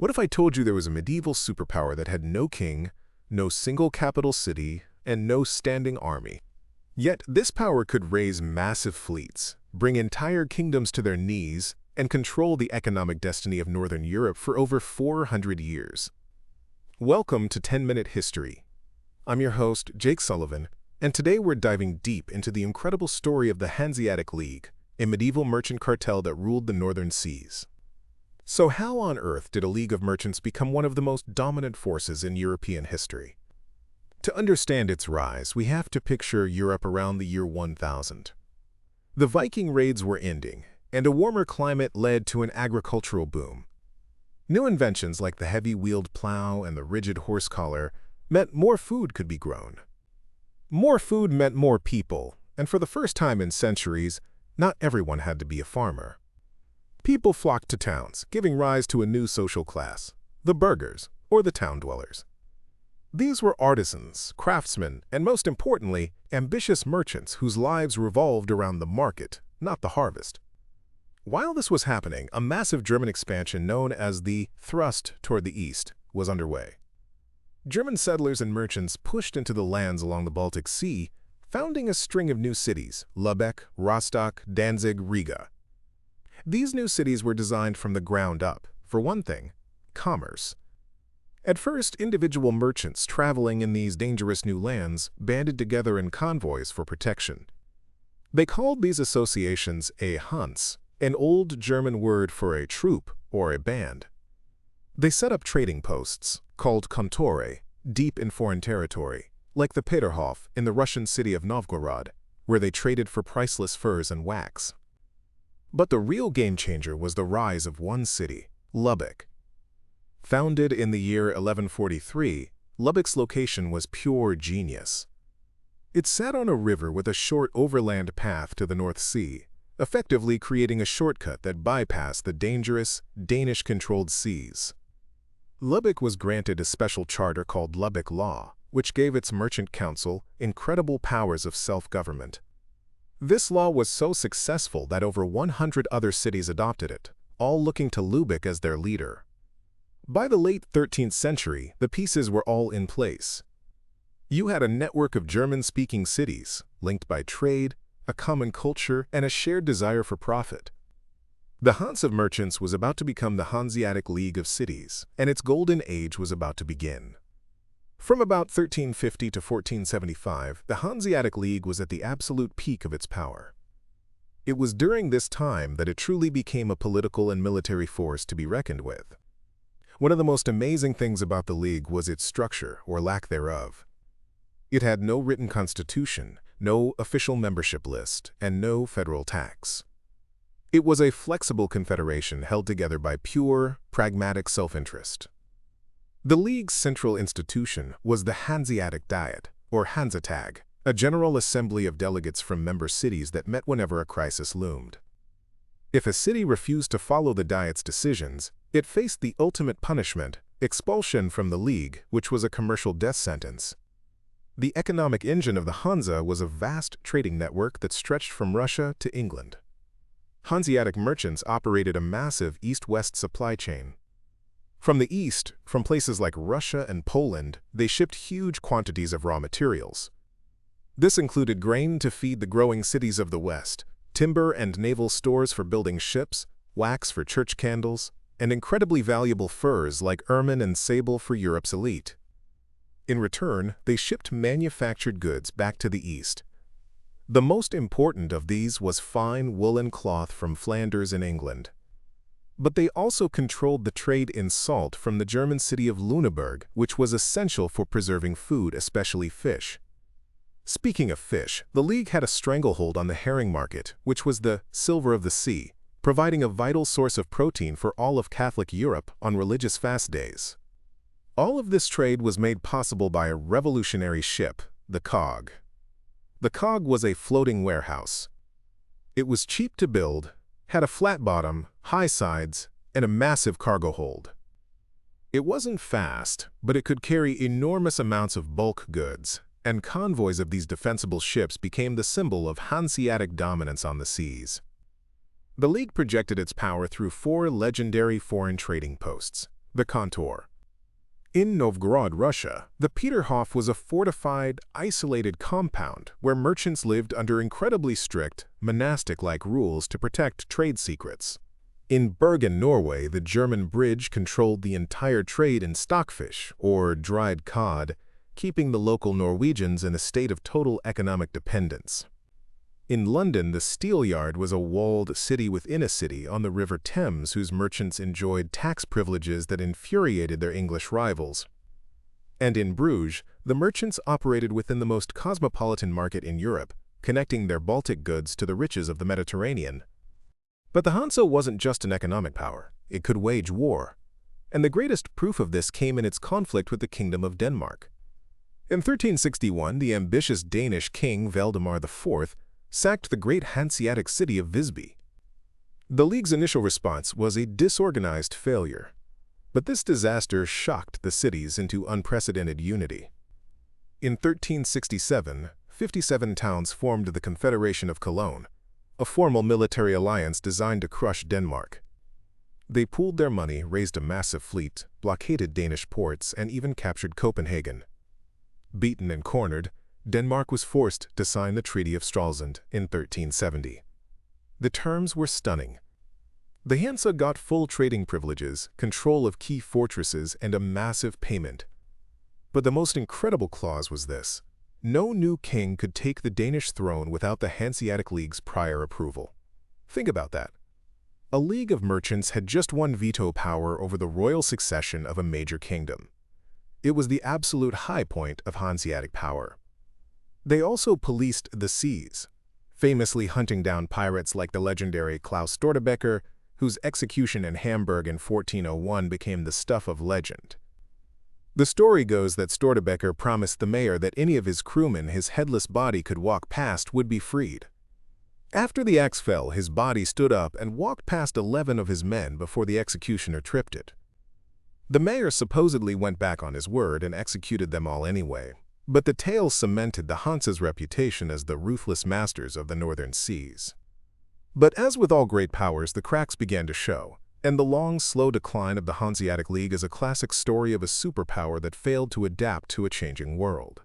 What if I told you there was a medieval superpower that had no king, no single capital city, and no standing army? Yet this power could raise massive fleets, bring entire kingdoms to their knees, and control the economic destiny of Northern Europe for over 400 years. Welcome to 10-Minute History. I'm your host, Jake Sullivan, and today we're diving deep into the incredible story of the Hanseatic League, a medieval merchant cartel that ruled the northern seas. So how on earth did a league of merchants become one of the most dominant forces in European history? To understand its rise, we have to picture Europe around the year 1000. The Viking raids were ending, and a warmer climate led to an agricultural boom. New inventions like the heavy-wheeled plow and the rigid horse collar meant more food could be grown. More food meant more people, and for the first time in centuries, not everyone had to be a farmer. People flocked to towns, giving rise to a new social class, the burghers, or the town dwellers. These were artisans, craftsmen, and most importantly, ambitious merchants whose lives revolved around the market, not the harvest. While this was happening, a massive German expansion known as the thrust toward the east was underway. German settlers and merchants pushed into the lands along the Baltic Sea, founding a string of new cities: Lubeck, Rostock, Danzig, Riga. These new cities were designed from the ground up, for one thing, commerce. At first, individual merchants traveling in these dangerous new lands banded together in convoys for protection. They called these associations a Hans, an old German word for a troop or a band. They set up trading posts, called kontore, deep in foreign territory, like the Peterhof in the Russian city of Novgorod, where they traded for priceless furs and wax. But the real game-changer was the rise of one city, Lubeck. Founded in the year 1143, Lubeck's location was pure genius. It sat on a river with a short overland path to the North Sea, effectively creating a shortcut that bypassed the dangerous, Danish-controlled seas. Lubeck was granted a special charter called Lubeck Law, which gave its merchant council incredible powers of self-government. This law was so successful that over 100 other cities adopted it, all looking to Lubeck as their leader. By the late 13th century, the pieces were all in place. You had a network of German-speaking cities, linked by trade, a common culture, and a shared desire for profit. The Hansa of merchants was about to become the Hanseatic League of cities, and its golden age was about to begin. From about 1350 to 1475, the Hanseatic League was at the absolute peak of its power. It was during this time that it truly became a political and military force to be reckoned with. One of the most amazing things about the League was its structure, or lack thereof. It had no written constitution, no official membership list, and no federal tax. It was a flexible confederation held together by pure, pragmatic self-interest. The League's central institution was the Hanseatic Diet, or Hansetag, a general assembly of delegates from member cities that met whenever a crisis loomed. If a city refused to follow the Diet's decisions, it faced the ultimate punishment, expulsion from the League, which was a commercial death sentence. The economic engine of the Hansa was a vast trading network that stretched from Russia to England. Hanseatic merchants operated a massive east-west supply chain. From the east, from places like Russia and Poland, they shipped huge quantities of raw materials. This included grain to feed the growing cities of the west, timber and naval stores for building ships, wax for church candles, and incredibly valuable furs like ermine and sable for Europe's elite. In return, they shipped manufactured goods back to the east. The most important of these was fine woolen cloth from Flanders in England. But they also controlled the trade in salt from the German city of Lüneburg, which was essential for preserving food, especially fish. Speaking of fish, the League had a stranglehold on the herring market, which was the silver of the sea, providing a vital source of protein for all of Catholic Europe on religious fast days. All of this trade was made possible by a revolutionary ship, the cog. The cog was a floating warehouse. It was cheap to build, had a flat bottom, high sides, and a massive cargo hold. It wasn't fast, but it could carry enormous amounts of bulk goods, and convoys of these defensible ships became the symbol of Hanseatic dominance on the seas. The League projected its power through 4 legendary foreign trading posts: the contour. In Novgorod, Russia, the Peterhof was a fortified, isolated compound where merchants lived under incredibly strict, monastic-like rules to protect trade secrets. In Bergen, Norway, the German bridge controlled the entire trade in stockfish, or dried cod, keeping the local Norwegians in a state of total economic dependence. In London, the Steel Yard was a walled city within a city on the River Thames whose merchants enjoyed tax privileges that infuriated their English rivals. And in Bruges, the merchants operated within the most cosmopolitan market in Europe, connecting their Baltic goods to the riches of the Mediterranean. But the Hansa wasn't just an economic power, it could wage war. And the greatest proof of this came in its conflict with the Kingdom of Denmark. In 1361, the ambitious Danish king Valdemar IV sacked the great Hanseatic city of Visby. The League's initial response was a disorganized failure, but this disaster shocked the cities into unprecedented unity. In 1367, 57 towns formed the Confederation of Cologne, a formal military alliance designed to crush Denmark. They pooled their money, raised a massive fleet, blockaded Danish ports, and even captured Copenhagen. Beaten and cornered, Denmark was forced to sign the Treaty of Stralsund in 1370. The terms were stunning. The Hansa got full trading privileges, control of key fortresses, and a massive payment. But the most incredible clause was this: no new king could take the Danish throne without the Hanseatic League's prior approval. Think about that. A league of merchants had just won veto power over the royal succession of a major kingdom. It was the absolute high point of Hanseatic power. They also policed the seas, famously hunting down pirates like the legendary Klaus Stortebeker, whose execution in Hamburg in 1401 became the stuff of legend. The story goes that Stortebeker promised the mayor that any of his crewmen his headless body could walk past would be freed. After the axe fell, his body stood up and walked past 11 of his men before the executioner tripped it. The mayor supposedly went back on his word and executed them all anyway. But the tale cemented the Hansa's reputation as the ruthless masters of the northern seas. But as with all great powers, the cracks began to show, and the long, slow decline of the Hanseatic League is a classic story of a superpower that failed to adapt to a changing world.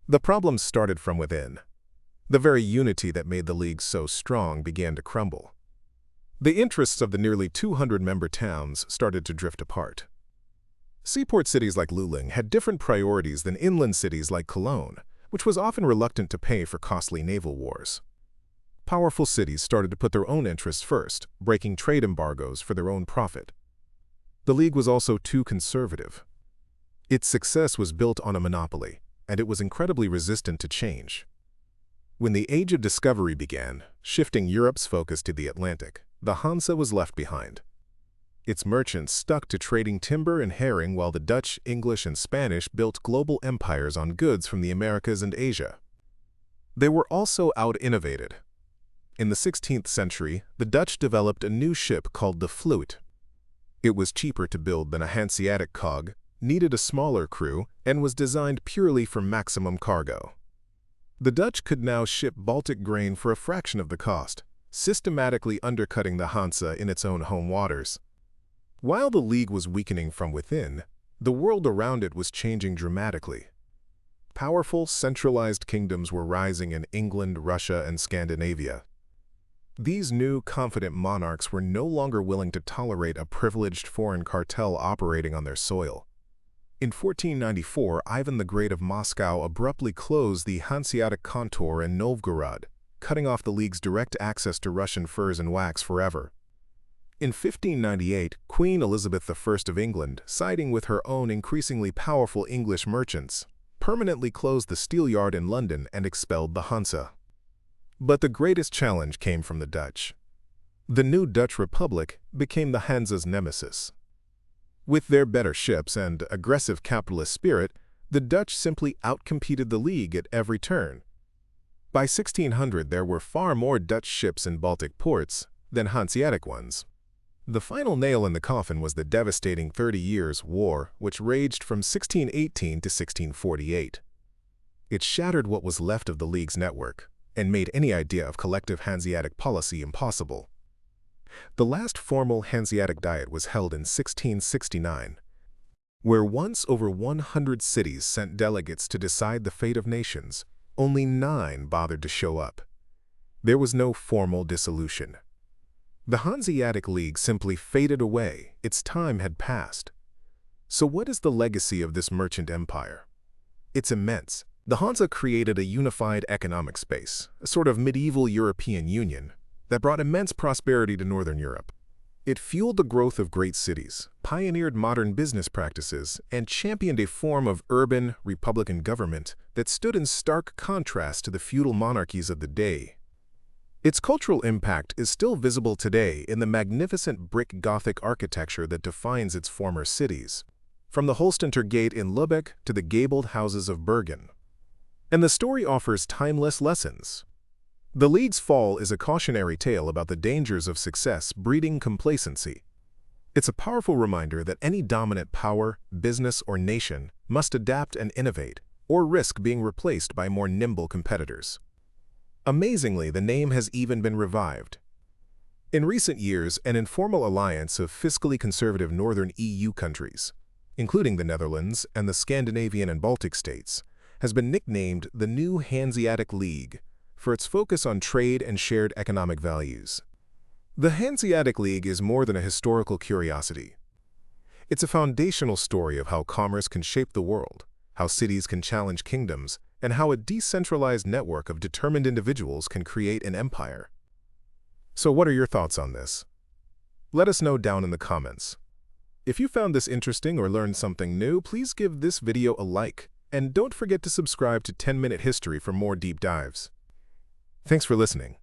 The problems started from within. The very unity that made the League so strong began to crumble. The interests of the nearly 200-member towns started to drift apart. Seaport cities like Lubeck had different priorities than inland cities like Cologne, which was often reluctant to pay for costly naval wars. Powerful cities started to put their own interests first, breaking trade embargoes for their own profit. The League was also too conservative. Its success was built on a monopoly, and it was incredibly resistant to change. When the Age of Discovery began, shifting Europe's focus to the Atlantic, the Hansa was left behind. Its merchants stuck to trading timber and herring while the Dutch, English, and Spanish built global empires on goods from the Americas and Asia. They were also out-innovated. In the 16th century, the Dutch developed a new ship called the Vloot. It was cheaper to build than a Hanseatic cog, needed a smaller crew, and was designed purely for maximum cargo. The Dutch could now ship Baltic grain for a fraction of the cost, systematically undercutting the Hansa in its own home waters. While the League was weakening from within, the world around it was changing dramatically. Powerful, centralized kingdoms were rising in England, Russia, and Scandinavia. These new, confident monarchs were no longer willing to tolerate a privileged foreign cartel operating on their soil. In 1494, Ivan the Great of Moscow abruptly closed the Hanseatic contour in Novgorod, cutting off the League's direct access to Russian furs and wax forever. In 1598, Queen Elizabeth I of England, siding with her own increasingly powerful English merchants, permanently closed the Steel Yard in London and expelled the Hansa. But the greatest challenge came from the Dutch. The new Dutch Republic became the Hansa's nemesis. With their better ships and aggressive capitalist spirit, the Dutch simply outcompeted the League at every turn. By 1600, there were far more Dutch ships in Baltic ports than Hanseatic ones. The final nail in the coffin was the devastating 30 Years' War, which raged from 1618 to 1648. It shattered what was left of the League's network and made any idea of collective Hanseatic policy impossible. The last formal Hanseatic Diet was held in 1669, where once over 100 cities sent delegates to decide the fate of nations, only 9 bothered to show up. There was no formal dissolution. The Hanseatic League simply faded away. Its time had passed. So what is the legacy of this merchant empire? It's immense. The Hansa created a unified economic space, a sort of medieval European Union, that brought immense prosperity to Northern Europe. It fueled the growth of great cities, pioneered modern business practices, and championed a form of urban, republican government that stood in stark contrast to the feudal monarchies of the day. Its cultural impact is still visible today in the magnificent brick Gothic architecture that defines its former cities, from the Holsteiner Gate in Lubeck to the gabled houses of Bergen. And the story offers timeless lessons. The League's fall is a cautionary tale about the dangers of success breeding complacency. It's a powerful reminder that any dominant power, business, or nation must adapt and innovate, or risk being replaced by more nimble competitors. Amazingly, the name has even been revived. In recent years, an informal alliance of fiscally conservative northern EU countries, including the Netherlands and the Scandinavian and Baltic states, has been nicknamed the new Hanseatic League for its focus on trade and shared economic values. The Hanseatic League is more than a historical curiosity. It's a foundational story of how commerce can shape the world, how cities can challenge kingdoms, and how a decentralized network of determined individuals can create an empire. So what are your thoughts on this? Let us know down in the comments. If you found this interesting or learned something new, please give this video a like, and don't forget to subscribe to 10-Minute History for more deep dives. Thanks for listening.